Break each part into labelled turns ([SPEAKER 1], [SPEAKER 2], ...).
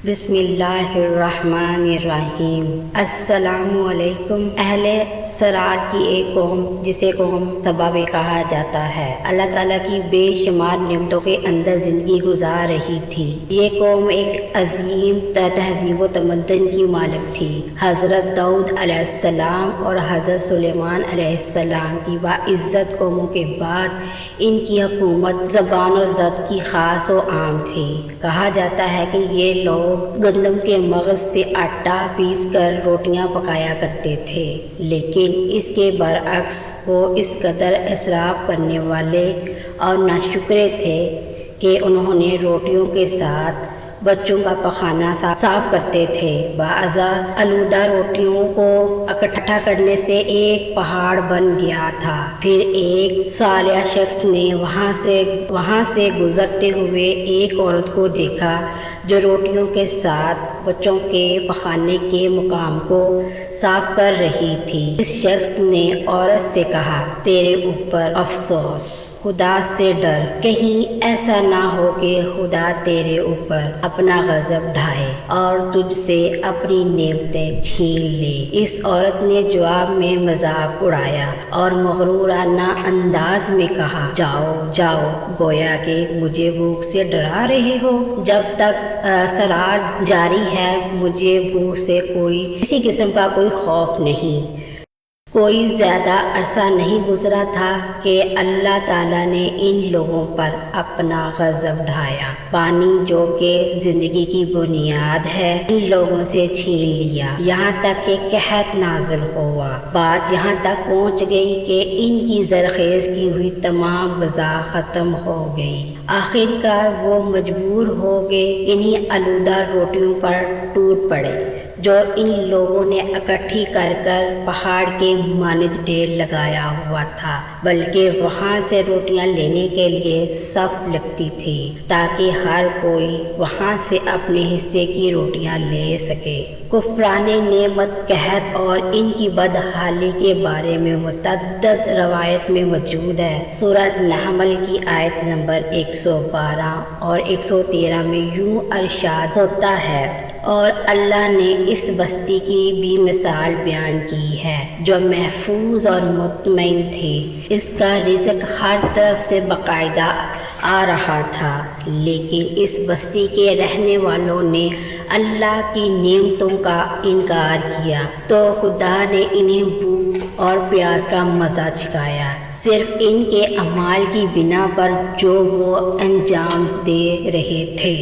[SPEAKER 1] بسم اللہ الرحمن الرحیم۔ السلام علیکم۔ اہل سرار کی ایک قوم جسے قوم سبا بھی کہا جاتا ہے، اللہ تعالیٰ کی بے شمار نعمتوں کے اندر زندگی گزار رہی تھی۔ یہ قوم ایک عظیم تہذیب و تمدن کی مالک تھی۔ حضرت داؤد علیہ السلام اور حضرت سلیمان علیہ السلام کی باعزت قوموں کے بعد ان کی حکومت زبان و ضبط کی خاص و عام تھی۔ کہا جاتا ہے کہ یہ لوگ گندم کے مغز سے آٹا پیس کر روٹیاں پکایا کرتے تھے، لیکن اس کے برعکس وہ اس قدر اسراف کرنے والے اور ناشکرے تھے کہ انہوں نے روٹیوں کے ساتھ بچوں کا پخانہ صاف کرتے تھے۔ بعضا آلودہ روٹیوں کو اکٹھا کرنے سے ایک پہاڑ بن گیا تھا۔ پھر ایک صالح شخص نے وہاں سے گزرتے ہوئے ایک عورت کو دیکھا جو روٹیوں کے ساتھ بچوں کے پخانے کے مقام کو صاف کر رہی تھی۔ اس شخص نے عورت سے کہا، تیرے اوپر افسوس، خدا سے ڈر، کہیں ایسا نہ ہو کہ خدا تیرے اوپر اپنا غضب ڈھائے اور تجھ سے اپنی نعمتیں چھین لے۔ اس عورت نے جواب میں مذاق اڑایا اور مغرورانہ انداز میں کہا، جاؤ جاؤ، گویا کہ مجھے بھوک سے ڈرا رہے ہو۔ جب تک سرار جاری ہے مجھے بھوک سے کسی قسم کا کوئی خوف نہیں۔ کوئی زیادہ عرصہ نہیں گزرا تھا کہ اللہ تعالیٰ نے ان لوگوں پر اپنا غضب ڈھایا۔ پانی جو کہ زندگی کی بنیاد ہے ان لوگوں سے چھین لیا، یہاں تک کہ قحط نازل ہوا۔ بات یہاں تک پہنچ گئی کہ ان کی زرخیز کی ہوئی تمام غذا ختم ہو گئی۔ آخر کار وہ مجبور ہو گئے انہی آلودہ روٹیوں پر ٹوٹ پڑے جو ان لوگوں نے اکٹھی کر پہاڑ کے مانند ڈھیر لگایا ہوا تھا، بلکہ وہاں سے روٹیاں لینے کے لیے صف لگتی تھی تاکہ ہر کوئی وہاں سے اپنے حصے کی روٹیاں لے سکے۔ کفران نعمت، قحط اور ان کی بدحالی کے بارے میں متعدد روایت میں موجود ہے۔ سورۃ نحل کی آیت نمبر 112 اور 113 میں یوں ارشاد ہوتا ہے، اور اللہ نے اس بستی کی بھی مثال بیان کی ہے جو محفوظ اور مطمئن تھی۔ اس کا رزق ہر طرف سے باقاعدہ آ رہا تھا، لیکن اس بستی کے رہنے والوں نے اللہ کی نعمتوں کا انکار کیا تو خدا نے انہیں بھوک اور پیاس کا مزہ چکھایا، صرف ان کے اعمال کی بنا پر جو وہ انجام دے رہے تھے۔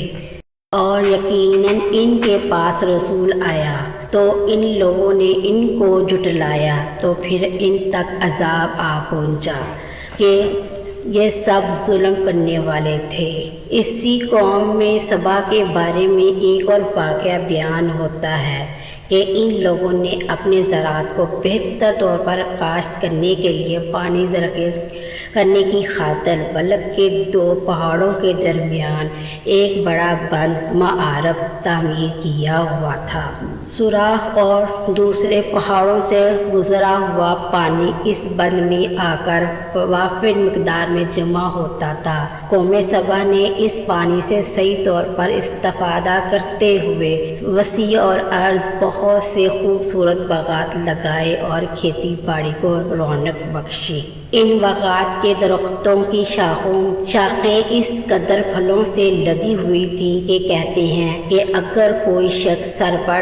[SPEAKER 1] اور یقیناً ان کے پاس رسول آیا تو ان لوگوں نے ان کو جھٹلایا، تو پھر ان تک عذاب آ پہنچا کہ یہ سب ظلم کرنے والے تھے۔ اسی قوم میں سبا کے بارے میں ایک اور واقعہ بیان ہوتا ہے کہ ان لوگوں نے اپنے زراعت کو بہتر طور پر کاشت کرنے کے لیے پانی زرخیز کرنے کی خاطر بلک کے 2 پہاڑوں کے درمیان ایک بڑا بند معرب تعمیر کیا ہوا تھا۔ سوراخ اور دوسرے پہاڑوں سے گزرا ہوا پانی اس بند میں آ کر وافر مقدار میں جمع ہوتا تھا۔ قوم سبا نے اس پانی سے صحیح طور پر استفادہ کرتے ہوئے وسیع اور عرض بہت سے خوبصورت باغات لگائے اور کھیتی باڑی کو رونق بخشی۔ ان باغات کے درختوں کی شاخیں اس قدر پھلوں سے لدی ہوئی تھی کہ کہتے ہیں کہ اگر کوئی شخص سر پر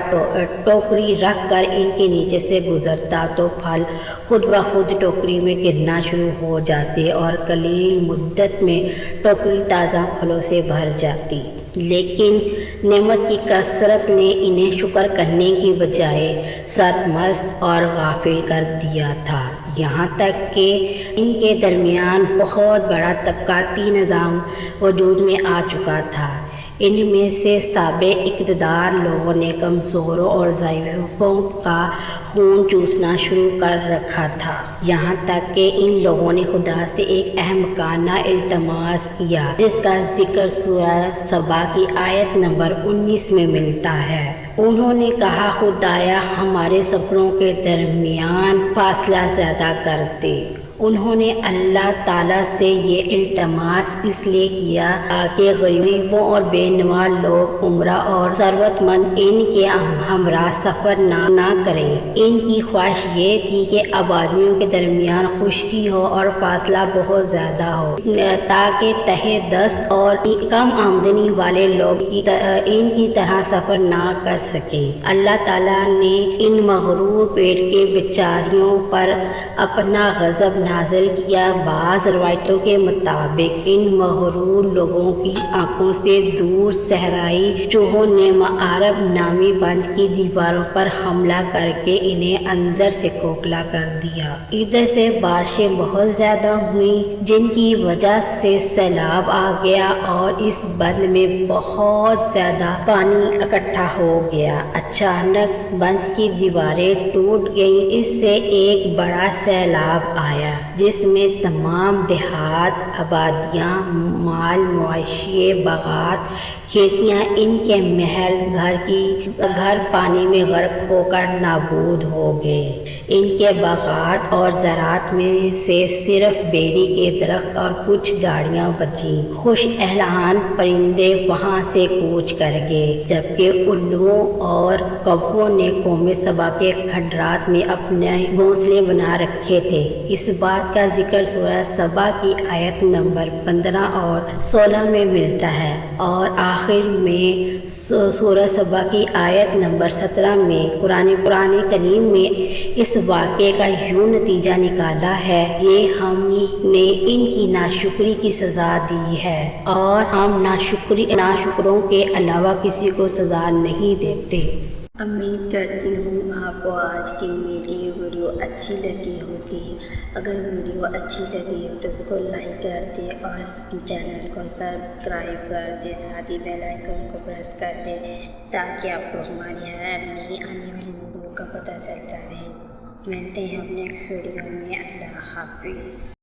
[SPEAKER 1] ٹوکری رکھ کر ان کے نیچے سے گزرتا تو پھل خود بخود ٹوکری میں گرنا شروع ہو جاتے اور قلیل مدت میں ٹوکری تازہ پھلوں سے بھر جاتی۔ لیکن نعمت کی کثرت نے انہیں شکر کرنے کی بجائے سرمست اور غافل کر دیا تھا، یہاں تک کہ ان کے درمیان بہت بڑا طبقاتی نظام وجود میں آ چکا تھا۔ ان میں سے سابق اقتدار لوگوں نے کمزوروں اور ضعیفوں کا خون چوسنا شروع کر رکھا تھا، یہاں تک کہ ان لوگوں نے خدا سے ایک احمقانہ التماس کیا جس کا ذکر سورہ سبا کی آیت نمبر 19 میں ملتا ہے۔ انہوں نے کہا، خدایا ہمارے سفروں کے درمیان فاصلہ زیادہ کر دے۔ انہوں نے اللہ تعالیٰ سے یہ التماس اس لیے کیا تاکہ غریبوں اور بے نوا لوگ عمرہ اور ثروت مند ان کے ہمراہ سفر نہ کریں۔ ان کی خواہش یہ تھی کہ آبادیوں کے درمیان خشکی ہو اور فاصلہ بہت زیادہ ہو تاکہ تہہ دست اور کم آمدنی والے لوگ ان کی طرح سفر نہ کر سکیں۔ اللہ تعالیٰ نے ان مغرور پیٹ کے بیچاریوں پر اپنا غضب نازل کیا۔ بعض روایتوں کے مطابق ان مغرور لوگوں کی آنکھوں سے دور صحرائی چوہوں نے معارب نامی بند کی دیواروں پر حملہ کر کے انہیں اندر سے کھوکھلا کر دیا۔ ادھر سے بارشیں بہت زیادہ ہوئیں جن کی وجہ سے سیلاب آ گیا اور اس بند میں بہت زیادہ پانی اکٹھا ہو گیا۔ اچانک بند کی دیواریں ٹوٹ گئیں۔ اس سے ایک بڑا سیلاب آیا جس میں تمام دیہات، آبادیاں، مال مویشی، باغات، کھیتیاں، ان کے محل گھر پانی میں غرق ہو کر نابود ہو گئے۔ ان کے باغات اور زراعت میں سے صرف بیری کے درخت اور کچھ جھاڑیاں بچیں۔ خوش اہلان پرندے وہاں سے کوچ کر گئے، جبکہ الوؤں اور کبووں نے قوم سبا کے کھنڈرات میں اپنے گھونسلے بنا رکھے تھے۔ اس بات کا ذکر سورہ سبا کی آیت نمبر 15 اور 16 میں ملتا ہے، اور آخر میں سورہ سبا کی آیت نمبر 17 میں قرآن کریم میں اس واقعے کا یوں نتیجہ نکالا ہے کہ ہم نے ان کی ناشکری کی سزا دی ہے اور ہم ناشکروں کے علاوہ کسی کو سزا نہیں دیتے۔ امید کرتی ہوں آپ کو آج کی میری ویڈیو اچھی لگی ہوگی۔ اگر ویڈیو اچھی لگی ہو تو اس کو لائک کر دیں اور چینل کو سبسکرائب کر دیں، ساتھ ہی بیل آئیکن کو پریس کر دیں تاکہ آپ کو ہماری ہر نئی آنے والی ویڈیو کا پتہ چلتا رہے۔ ملتے ہیں اپنے نیکسٹ ویڈیو میں۔ اللہ حافظ۔